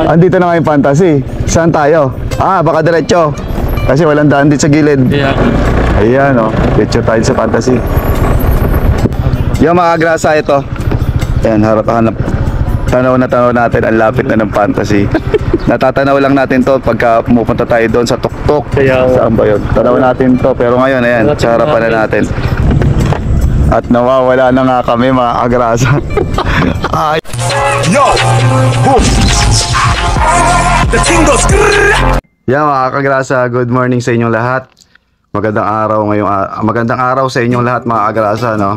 Andito na ngayon fantasy. Saan tayo? Baka diretso. Kasi walang daan dito sa gilid. Ayan o, diretso tayo sa fantasy. Yung mga grasa ito. Ayan, harap-hanap. Tanaw natin, ang lapit na ng fantasy. Natatanaw lang natin to pagka pumupunta tayo doon sa tuktok. Saan ba yun? Tanaw natin to, pero ngayon, ayan, sa harapan na natin. At nawawala na nga kami mga agrasa. Yo! Boom! The king goes. Yeah, mga kagrasa, good morning sa inyong lahat. Magandang araw magandang araw sa inyong lahat mga agrasa, no?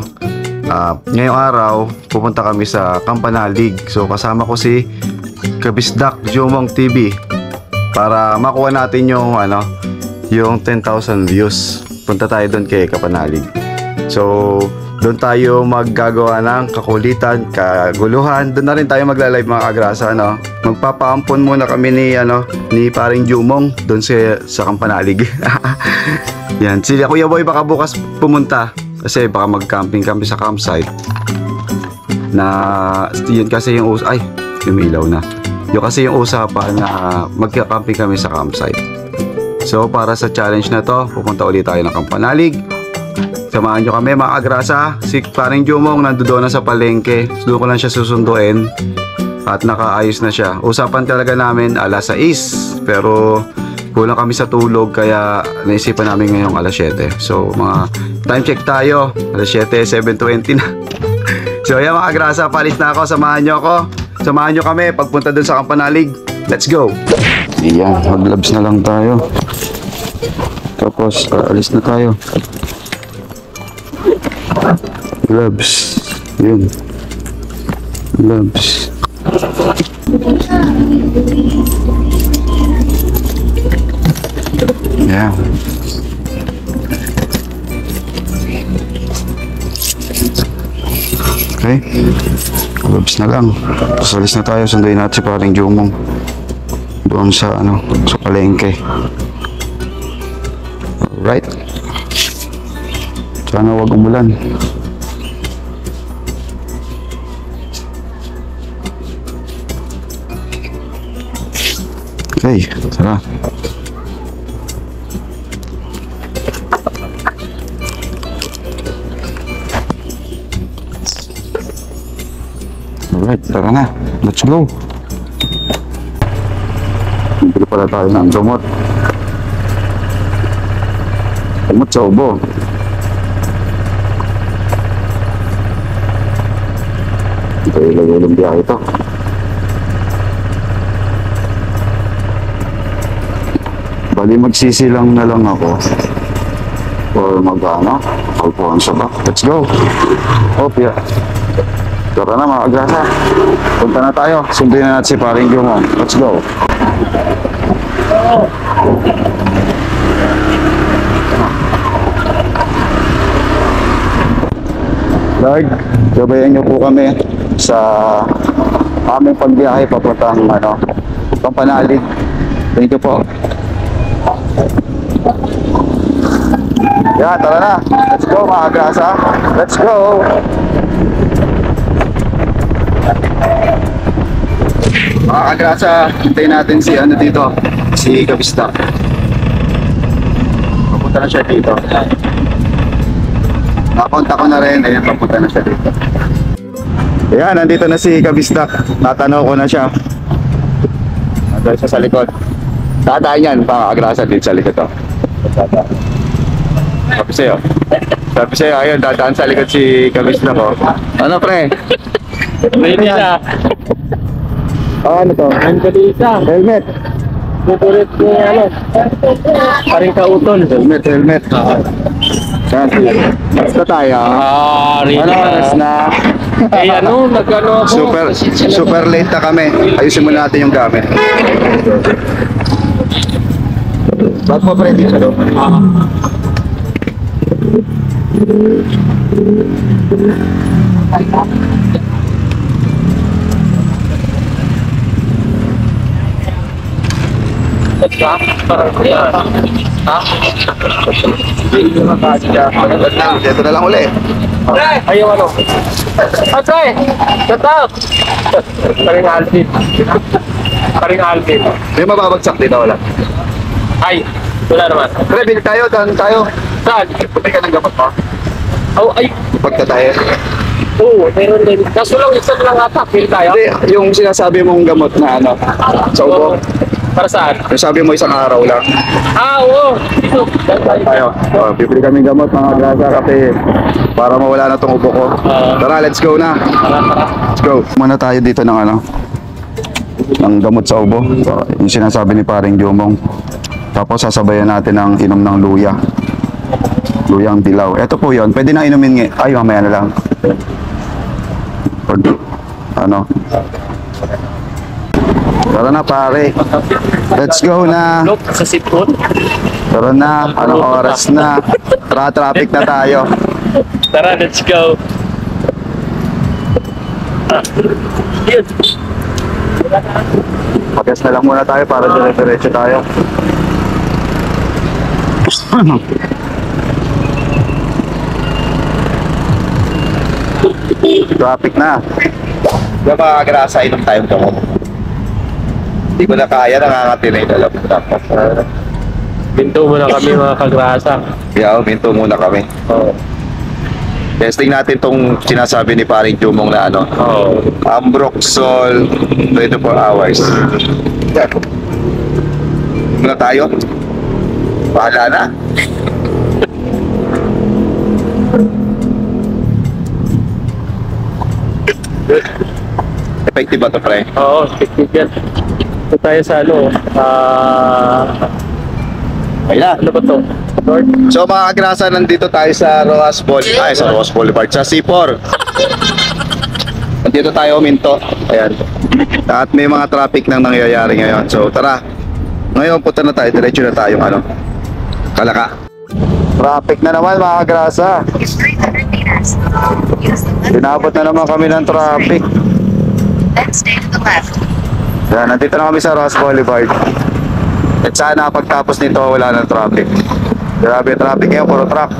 Ngayong araw, pupunta kami sa Campanalig. So kasama ko si Kabisdak Jomong TV para makuha natin yung yung 10,000 views. Punta tayo doon kay Campanalig. So doon tayo maggagawa ng kakulitan, kaguluhan. Doon na rin tayo magla-live mga kagrasa, no? Magpapaampon muna kami ni paring Jumong doon sa Campanalig. Yan, si Kuya Boy baka bukas pumunta kasi baka mag-camping kami sa campsite. Na yun kasi yung umilaw na. Yun kasi yung usapan na magka-camping kami sa campsite. So para sa challenge na to, pupunta ulit tayo ng Campanalig. Samahan nyo kami mga agrasa. Si paring Jumong nandoon na sa palengke. Doon ko lang siya susunduin. At nakaayos na siya. Usapan talaga namin alas 6. Pero kulang kami sa tulog. Kaya naisipan namin ngayong alas 7. So mga time check tayo. Alas 7, 7:20 na. So yan mga agrasa. Palis na ako. Samahan nyo ako. Samahan nyo kami pagpunta doon sa Campanalig. Let's go. Yan. Mag-labs na lang tayo. Tapos alis na tayo. Gloves. Yun. Gloves. Yeah. Okay. Gloves na lang. Pasalis na tayo. Sunduin natin si paring Jumong doon sa sa palengke. Alright. Sana wag umulan. Okay, tara. Alright, tara na. Let's go. Bili pala tayo ng gamot. Gamot sa ubo. Ito ilagay ng biyahe ito. Bali magsisilang na lang ako or Alfonso ba? Let's go. Yeah. Tara na mga agrasa. Punta na tayo. Sundin na natin si paring Jumong. Let's go. Lord, gabayan niyo po kami sa aming pagbiyahe papuntang Campanalig. Thank you po. Yeah, tara na. Let's go mga agrasa. Let's go. Mga agrasa, hintayin natin si dito, si Kabisdak. Papunta na siya dito. Nakontak ko na rin, ayun, papunta na siya dito. Ayan, nandito na si Kabisdak. Natanaw ko na siya. Nandito siya sa likod. Tatay niyan, mga agrasa dito sa likod to. Sabi sa'yo, ayun, dadaan sa likod si Kabisdak ko. Ano pre? Ready na. Ano to? Helmet. Tutulit ko paring kautol. Helmet. Basta tayo. Ready na. Oras na? Nagano ako. Super late na kami. Ayusin muna natin yung gamit. Ba't mo pre dito doon? Dito na lang uli. Ayaw Okay! Shut up! Paring Alvin. Paring Alvin. May mababagsak dito, wala. Ay, wala naman. Pre, bili tayo, daan tayo. Saan? Pati ka ng gamot mo. Oh, ay. Pagka tayo. Oo, meron din. Kaso lang, isa lang ata. Pili tayo. Hindi, yung sinasabi mong gamot na ano, sa ubo. Para saan? Yung sabi mo isang araw lang. Ah, oo. Dito. Tayo. Oh, bibili kami gamot mga grasa kasi para mawala na tong ubo ko. Tara, let's go na. Let's go. Muna tayo dito ng ano, ng gamot sa ubo. So, yung sinasabi ni paring Jomong. Tapos sasabayan natin ng inom ng luya. Luyang dilaw. Ito po yon. Pwede na inumin nga. Ay, mamaya na lang. Or, ano. Tara na pare. Let's go na. Look, sa sipon. Tara na. Anong oras na? Traffic na tayo. Tara, let's go. Yun. Pagas na lang muna tayo para dire-diretso tayo. Traffic na. Diba mga grasa, inom tayong gamot. Hindi ko na kaya, nangangatinay na lang. Binto muna kami mga kagrasa. Kaya minto muna kami. Oo. Testing natin tong sinasabi ni paring Jomong na ano. Oo. Ambroxol 24 hours. Yan. Muna tayo. Bahala na. Effective ba ito, pre? Oo, effective yan. Ito tayo sa ano, Ayun na. ano ba to? Lord? So mga kagrasa, nandito tayo sa Rojas Boulevard. Ay, sa Rojas Boulevard. Sa C4. Nandito tayo, Minto. Ayan. At may mga traffic nang nangyayari ngayon. So tara. Ngayon, punta na tayo. Diretso na tayo, ano. Kalaka. Traffic na naman mga kagrasa. Is 300 meters. Use the left Dinabot na naman kami ng traffic. then stay to the left. Yan, nandito na kami sa Rojas Boulevard. At sana pagtapos nito wala ng traffic. Grabe traffic ngayon, puro truck.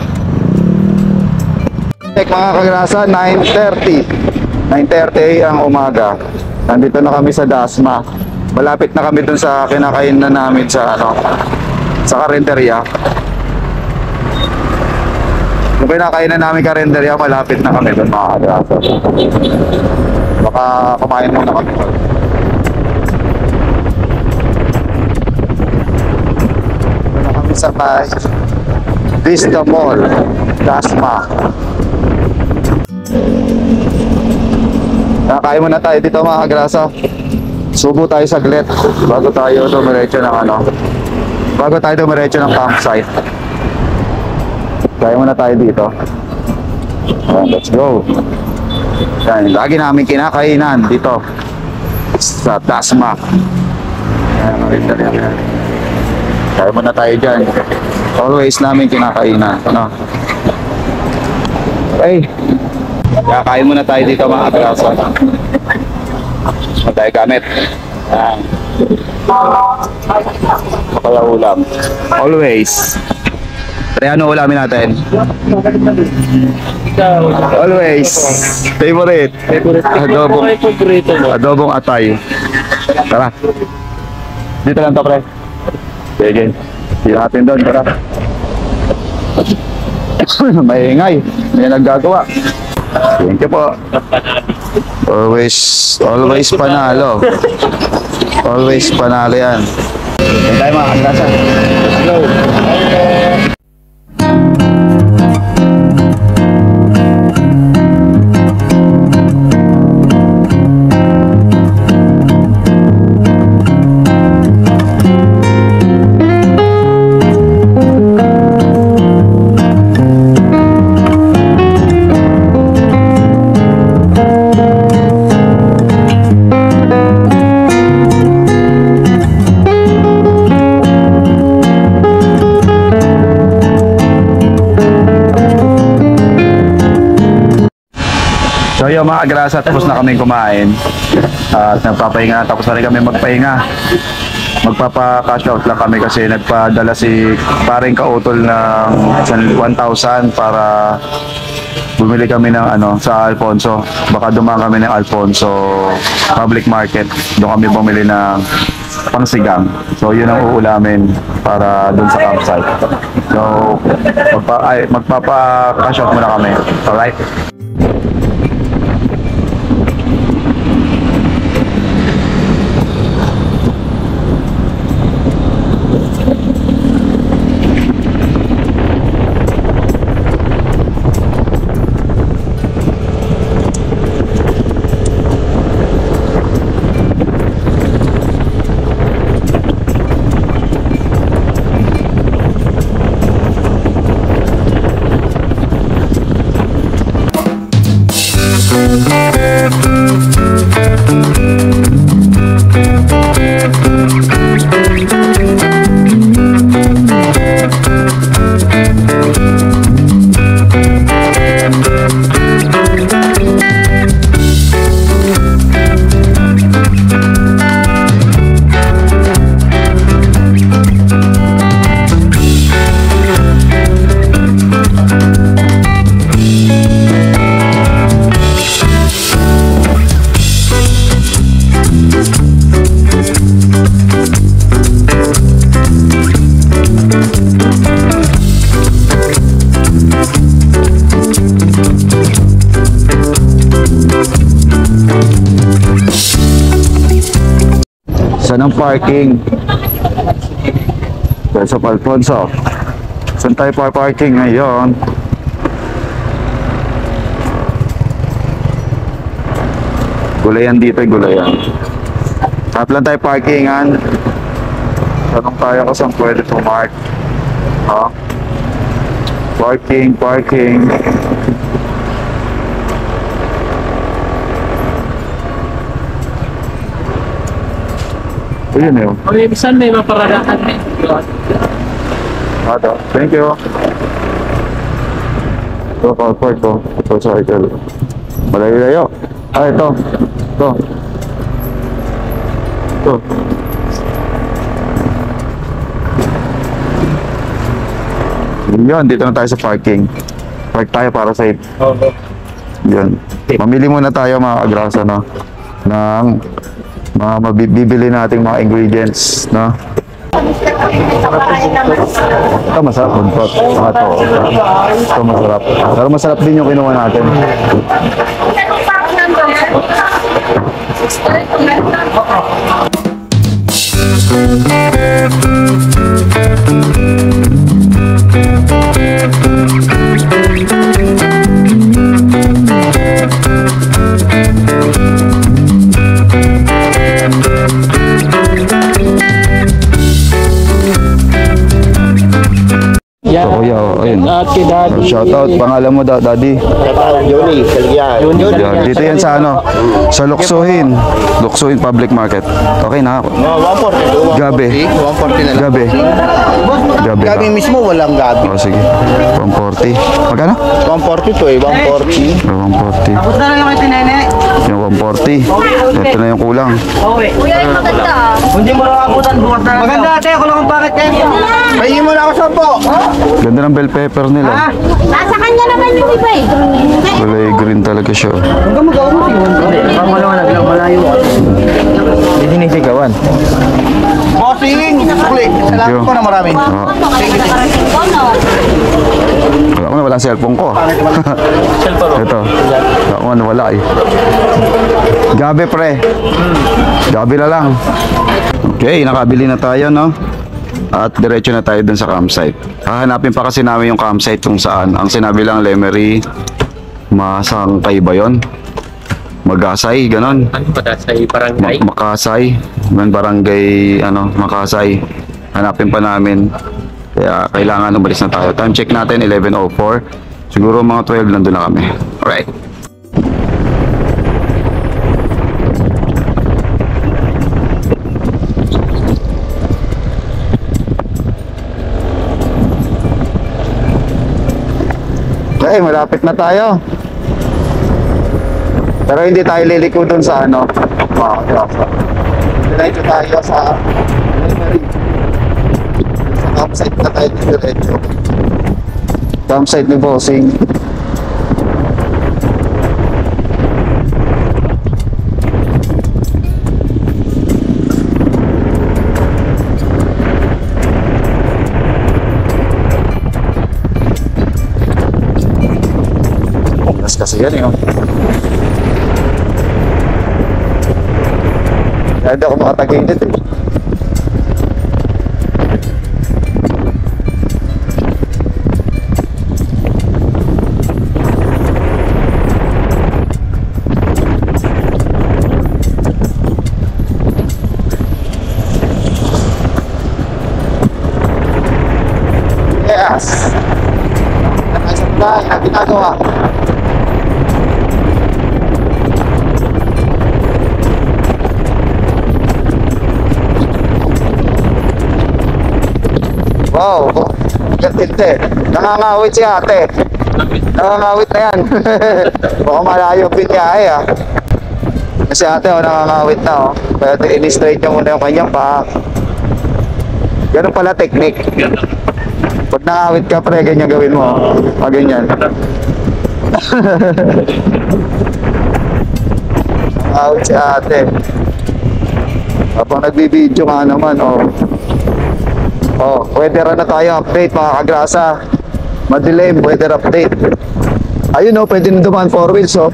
Check mga kagrasa, 9:30. 9:30 ang umaga. Nandito na kami sa Dasma. Malapit na kami dun sa kinakainan namin sa ano, sa karinderya. Yung kinakainan namin karinderya, malapit na kami dun mga kagrasa. Baka kumain muna kami dun. Sa may Vista Mall, Dasma. Kakain muna tayo dito mga kagrasa. Subo tayo saglit bago tayo dumiretso ng ano. Bago tayo dumiretso ng campsite. Kaya muna tayo dito. Let's go. Yan, lagi namin kinakainan dito sa Dasma. Yan. Kaya muna tayo dyan. Always namin kinakainan. Ano? Okay. Kaya kain muna tayo dito mga kagrasa. Muna tayo gamit. Yan. Kaya ulam. Always. Pre, ano ulamin natin? Ikaw. Always. Favorite. Favorite. Adobong. Ano kayo paborito mo? Adobong atay. Tara. Dito lang to, pre. Sige. Hindi natin doon, tara. Maingay. May naggagawa. Thank you po. Always panalo. Always panalo yan. Yan tayo mga kagrasa. Hello. So yun mga kagrasa, tapos na kaming kumain at nagpapahinga, tapos na rin kami magpahinga. Magpapa-cash out lang kami kasi nagpadala si paring kautol ng 1,000 para bumili kami ng sa Alfonso. Baka dumaan kami ng Alfonso Public Market. Doon kami bumili ng pangsigang. So yun ang uulamin para dun sa campsite. So magpapa-shot muna kami. Alright? Saan ang parking? Sa Alfonso. Saan tayo parking ngayon? Gulayan dito, gulayan. Harap lang tayo parkingan. Tanong tayo kung saan pwede pumark. Parking. Ayun yun. Okay, bisan may maparadahan eh. Thank you. Ito, comfort ko. Ito, cycle. Malayo-layo. Ito. Yun, dito na tayo sa parking. Park tayo para safe. Oo. Yun. Mamili muna tayo mga agrasa, no? Ng mga mabibili nating mga ingredients, no? Ito masarap buntot. Ito masarap. Pero masarap din yung kinuha natin. Yan. So, kuya, ayun. At kay Daddy. Shoutout, pangalan mo Daddy. Johnny, Salgian. Yan. Dito yan sa sa Luksuhin Public Market. Okay na ako. No, 140. Gabi. 140 na lang. Gabi. Gabi mismo, walang gabi. Oh, sige. 140. Magkano? 140 to 140. 140. Tapos na lang yung kay Nene. Yung 140. Ito na yung kulang. Kuya, yung maganda. Hindi mo lang abutan bukas na. Maganda ate, ako lang ang bakit kayo. Pahingin mo na ako 10. Ganda ng bell pepper nila. Nasa kanya naman yung iba eh. Kulay green talaga siya. Hanggang magawa mo siya. Pamalawan na malayo. Hindi sinisigawan. Bossing! Uli, salamat ko na marami. Wala cellphone ko. Ito. Wala eh. Gabi pre. Gabi na lang. Okay, nakabili na tayo, no? At diretso na tayo dun sa campsite. Hahanapin pa kasi namin yung campsite kung saan. Ang sinabi lang Lemery, Masangkay ba yun? Magasay, ganon. Ano ba sa barangay? Makasay. Barangay, Makasay. Hanapin pa namin. Kaya kailangan umalis na tayo. Time check natin, 11:04. Siguro mga 12 nandun na kami. Alright. Okay, malapit na tayo. Pero hindi tayo liliko dun sa diretso tayo sa campsite na tayo diretso. Campsite ni Bossing. Yan yun. Kaya hindi ako makatagilid eh. Yes! Nakasap na, ang ginagawa. Wow, gantinte. Nangangawit si ate. Nangangawit na yan. Baka malayo pinyahe ah. Kasi ate oh, nangangawit na oh. Kaya in-straight niya muna yung kanyang paa. Ganun pala technique. Pag nakawit ka pre, ganyan gawin mo. Pag ganyan. Nangangawit si ate. Kapag nagbibideo ka naman oh. Oh, weather na tayo update mga kagrasa. Madilim, weather update. Ayun oh, pwede na dumaan 4 wheels oh.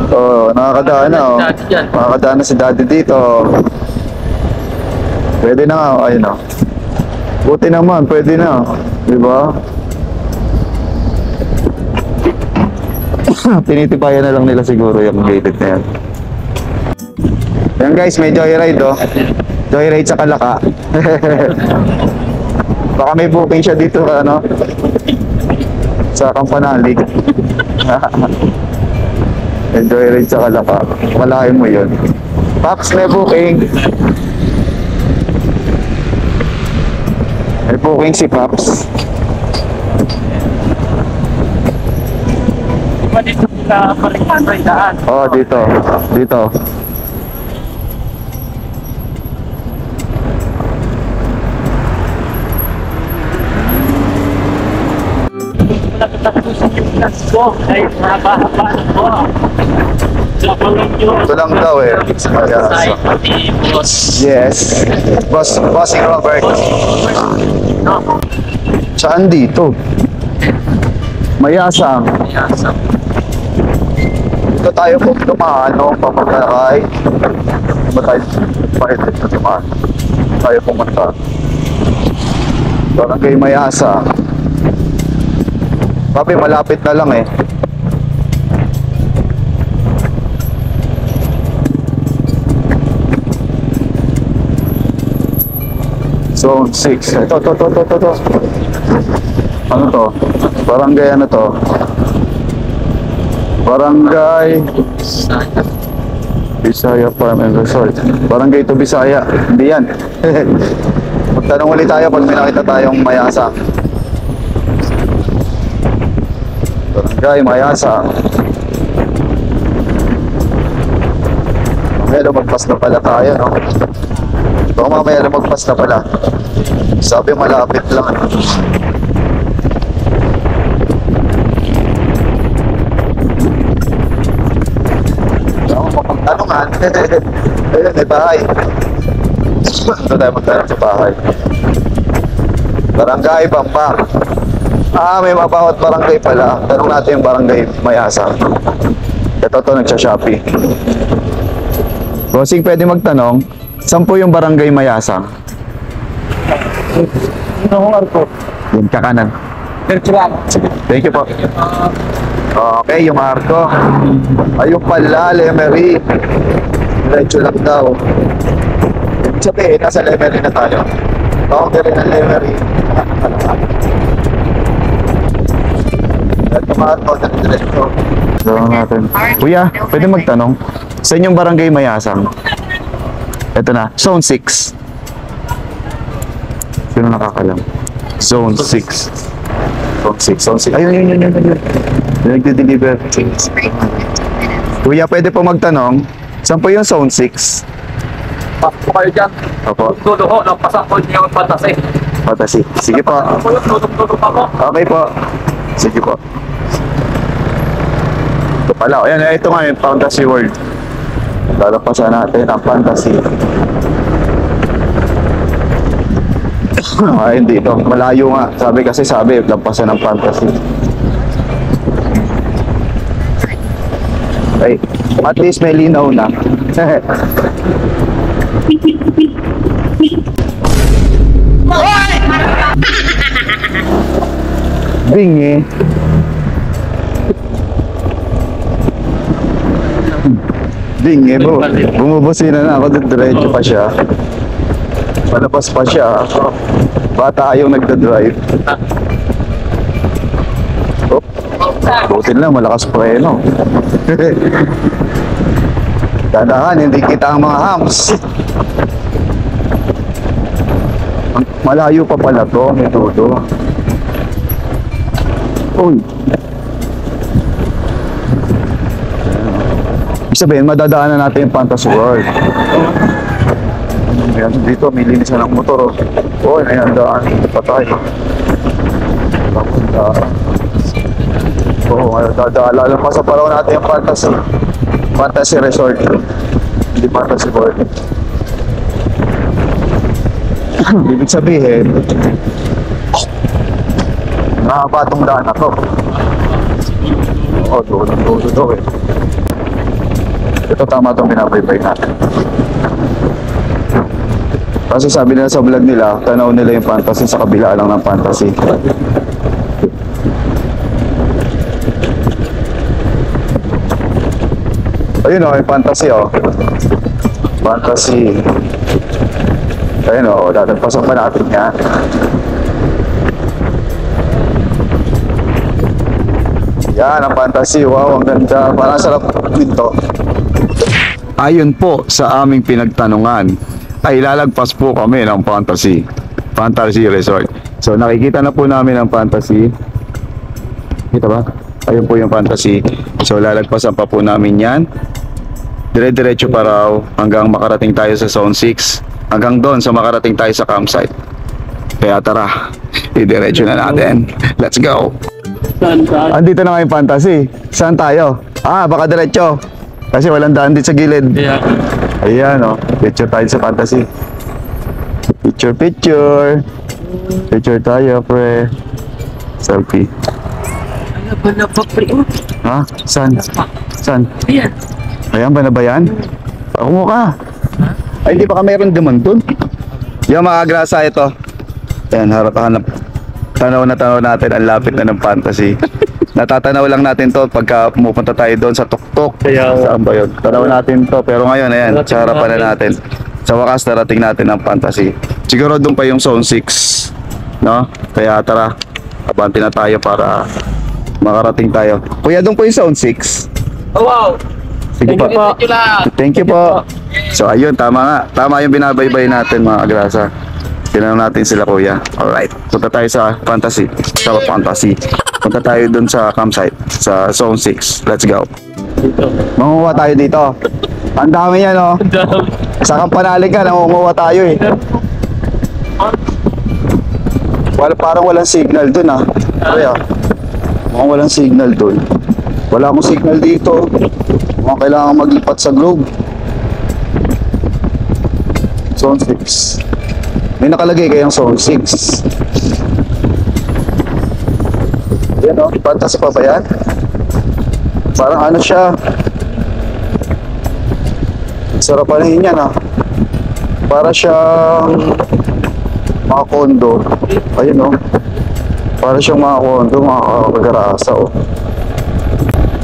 Oh, nakakadaan na oh. Nakakadaan na si daddy dito. Pwede na nga oh, ayun oh. Buti naman, pwede na. Di ba? Tinitipayan na lang nila siguro yung gated na yan. Yan guys, may joyride oh. Joyride sa Kalaka. Baka may booking siya dito ano, sa Kampanalig. Joyride sa Kalaka. Malayo mo yun. Paps, may booking. May booking si Paps. Diba dito sa Palikman daan? Oh, dito. Dito. Nagtatapusin yung class ko ay mahaba-haba po. Ito lang daw eh. Kaya, yes. Bossing Robert. Saan dito? Mayasang. Dito tayo po tumaan, no? Papagkarakay. Ba tayo pahilit na tumaan? Tayo pumunta. Barangay Mayasa. Papi, malapit na lang eh. Zone 6. Ito. Ano to? Barangay ano to? Barangay Bisaya Farm and Resort. Barangay to Bisaya. Hindi yan. Magtanong ulit tayo pag may nakita tayong Mayasa. Barangay Mayasa. Mamaya lumagpas na pala tayo, no? Baka mamaya lumagpas na pala. Sabi malapit lang. Ako mapagtanungan. Ayun, may bahay. Ito tayo magtanong sa bahay. Barangay Bambang. May mabawat barangay pala. Tanong natin yung barangay Mayasa. Ito nagsha-Shopee. Bossing, pwede magtanong, saan po yung barangay Mayasa? Yung kakanan. Thank you po. Okay, yung Arco. Ayun pala, Lemery. Diretso lang daw. Ibig sabihin, nasa Lemery na tayo. Boundary ng Lemery. At tumato na diretso. Gawin natin. Kuya, pwede magtanong? Sa inyong barangay Mayasang? Ito na, Zone 6. Sino nakakalam? Zone 6. Zone 6. Ayun. Nagde-deliver. Kuya, pwede po magtanong, saan po yung Zone 6? Pasok kayo dyan. Opo. Tuduho, nagpasak ko niyo ang pantasi. Patasi. Sige po. Tuduh pa po. Okay po. Sige po. Ito pala. Ayan, ito nga yung Fantasy World. Lalapasan natin ang Fantasy. Ay, hindi ito. Malayo nga. Sabi, lampasan ng Fantasy. At least may linaw na. Bingi. Bingi po. Bumubusina na ako, diretso pa siya. Palabas pa siya. Bata yung nagdadrive. Oh, buti lang, malakas preno. Tandaan, hindi kita ang mga hams. Malayo pa pala to, may todo. Uy. Ibig sabihin, madadaanan natin yung Fantasy World. Ayan, dito, may linis na ng motor. Oh, ayan, daan. Dito pa tayo. Oo, lalampasan pa raw natin yung Fantasy Resort. Hindi Fantasy World. Ibig sabihin, mahaba itong daan na to. Oo, doon eh. Ito tama itong binabaybay natin. Kasi sabi nila sa vlog nila, tanaw nila yung Fantasy sa kabila lang ng Fantasy. Ayun o, yung Fantasy o. Fantasy. Ayun o, dadagpasan pa natin yan. Yan ang Fantasy. Wow, ang ganda. Parang sarap dito. Ayon po sa aming pinagtanungan, ay lalagpas po kami ng Fantasy Resort. So nakikita na po namin ang Fantasy. Kita ba? Ayun po yung Fantasy. So lalagpasan pa po namin yan. Dire-diretso pa raw hanggang makarating tayo sa Zone 6. Hanggang doon sa makarating tayo sa campsite. Kaya tara, idiretso na natin. Let's go! Andito na nga yung Fantasy. Saan tayo? Baka diretso. Kasi walang daan dito sa gilid. Yeah. Ayan o, picture tayo sa Fantasy. Picture tayo, pre. Selfie. Ano ba na pa, pre? Ha? Saan? Ayan. Ayan ba na ba yan? Ako mo ka. Ay, hindi pa ka mayroon naman dun. Yung mga grasa ito. Ayan, harap-hanap. Tanaw natin, ang lapit na ng Fantasy. Natatanaw lang natin to pagka pumupunta tayo doon sa tuktok. Saan ba yun? Tanaw natin to. Pero ngayon, ayan, sa harapan na natin. Sa wakas, narating natin ang Fantasy. Siguro doon pa yung Zone 6. No? Kaya tara, abante na tayo para makarating tayo. Kuya, doon po yung Zone 6. Oh, wow. Sige po. Thank you po. So ayun, tama nga. Tama yung binabaybay natin, mga agrasa. Tinanong natin sila, kuya. Alright, punta tayo sa Fantasy. Punta tayo dun sa campsite, sa Zone 6. Let's go. Mangunguha tayo dito. Ang dami yan, oh. Sa Kampanalik ka, nangunguha tayo eh. Parang walang signal dun, ah. Kaya, mukhang walang signal dun. Wala akong signal dito. Mukhang kailangan maglipat sa globe. Zone 6. May nakalagay kayang Zone 6. Yan o, Fantasy pa ba yan? Parang ano siya. Sarap panahin yan, ah. Para siyang mga kondo. Ayun o. Para siyang mga kondo, mga kagarasa o.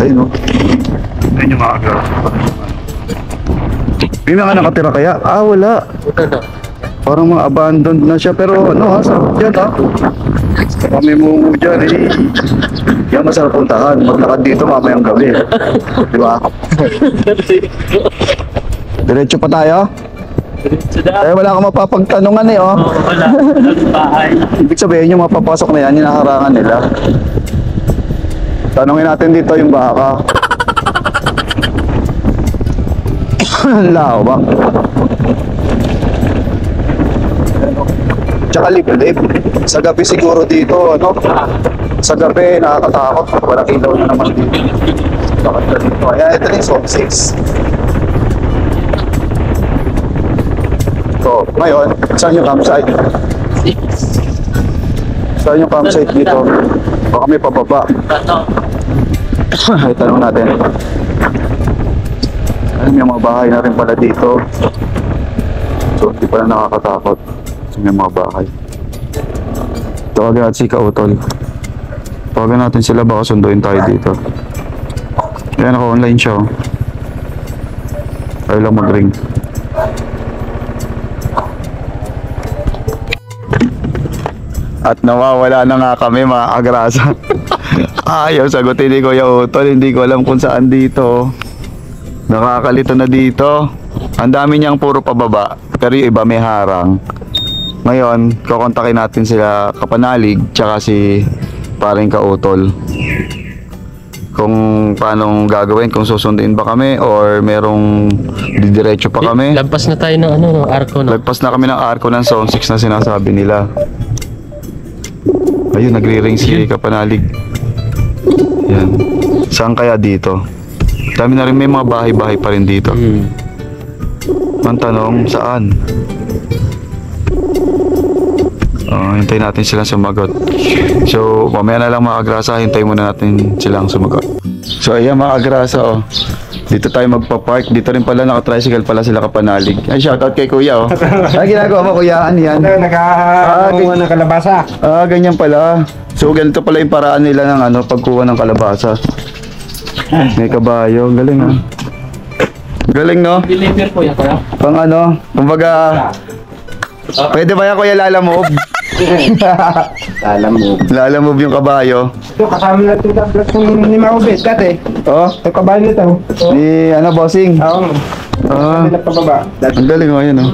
Ayun o. Ayun yung mga kagarasa. May mga nakatira kaya? Wala. Parang mga abandoned na siya. Pero ano ha, sarap dyan ha. Kami mo dyan eh. Yan masarap puntahan. Maglakad dito mamayang gabi. Diba? Diretso pa tayo? Wala kang mapapagtanungan eh, oh. Wala. Bahay. Ibig sabihin yung mapapasok na yan, hinaharangan nila. Tanungin natin dito yung baka. Lao ba? Tsaka liblib. Sa gabi siguro dito, ano? Sa gabi, nakakatakot. Walang ilaw na naman dito. Bakit na dito? Ayan, ito na yung Zone 6. So, ngayon, saan yung campsite? Saan yung campsite dito? Baka may pababa. Ay, tanong natin. may mga bahay na rin pala dito. So, hindi pala nakakatakot. May mga bahay. Tawagan natin si Kautol. Tawagan natin sila, baka sunduin tayo dito. Kaya naka-online siya. Ayaw lang mag-ring. At nawawala na nga kami, mga agrasa. Ayaw sagutin ni Kuya Utol. Hindi ko alam kung saan dito. Nakakalito na dito. Ang dami niyang puro pababa, pero yung iba may harang. Ngayon, kukontakin natin sila Kapanalig tsaka si paring Kautol. Kung paano gagawin, kung susundin ba kami or merong didiretso pa kami. Lagpas na tayo ng ano, ng arko na. Lagpas na kami ng arko ng Zone 6 na sinasabi nila. Ayun, nagre-ring si Kapanalig. Yan. Saan kaya dito? Dami na rin, may mga bahay-bahay pa rin dito. Ang tanong, saan? Hintayin natin silang sumagot. So, mamaya na lang mga agrasa, hintayin muna natin silang sumagot. So, ayan mga agrasa, oh. Dito tayo magpa-park. Dito rin pala, naka-tricycle pala sila Kapanalig. Ay, shoutout kay Kuya, oh. Ay, ginagawa mo, Kuya, ano yan? Nakakuha ng kalabasa. Ganyan pala. So, ganito pala yung paraan nila ng ano, pagkuha ng kalabasa. May kabayo. Galing, ha? Galing, no? Deliver po yan, kaya? Pang ano, kumbaga, pwede ba yan, Kuya, lalamove? Lalamove yung kabayo. Ito, kasama na ito ni Maubit dati. Oh, Ito kabahan nito. ni ano, bossing? Oo. Nila pababa. Ang galing, oh, yun, oh.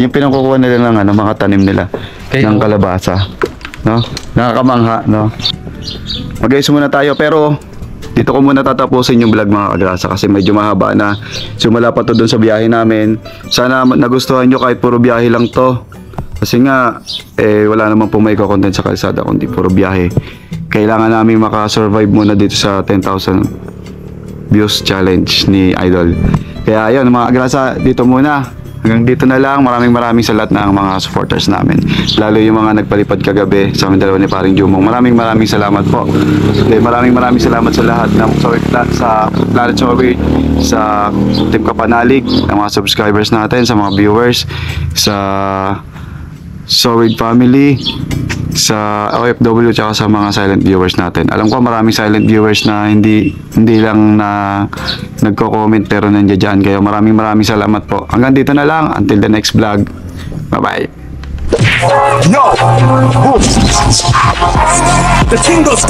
Yung pinangkukuha nila ng ano, mga tanim nila ng kalabasa. No? Nakakamangha, no? Mag-ayos muna tayo, pero dito ko muna tatapusin yung vlog mga kagrasa kasi medyo mahaba na. Simula pa to dun sa biyahe namin. Sana nagustuhan nyo kahit puro biyahe lang to. Kasi nga, wala naman po may content sa kalsada kundi puro biyahe. Kailangan namin makasurvive muna dito sa 10,000 views challenge ni Idol. Kaya ayun mga kagrasa, dito muna. Hanggang dito na lang. Maraming salamat ng mga supporters namin. Lalo yung mga nagpalipad kagabi sa amin dalawa ni Paring Jumong. Maraming salamat po. Maraming salamat sa lahat ng sa Planet Sorry, sa Team Kapanalig, ng mga subscribers natin, sa mga viewers, sa Sorry Family, sa OFW, tsaka sa mga silent viewers natin. Alam ko maraming silent viewers na hindi lang na nagko-comment pero nandiyan dyan kayo. Maraming salamat po. Hanggang dito na lang. Until the next vlog. Bye-bye. Yo! Boom! The ting goes.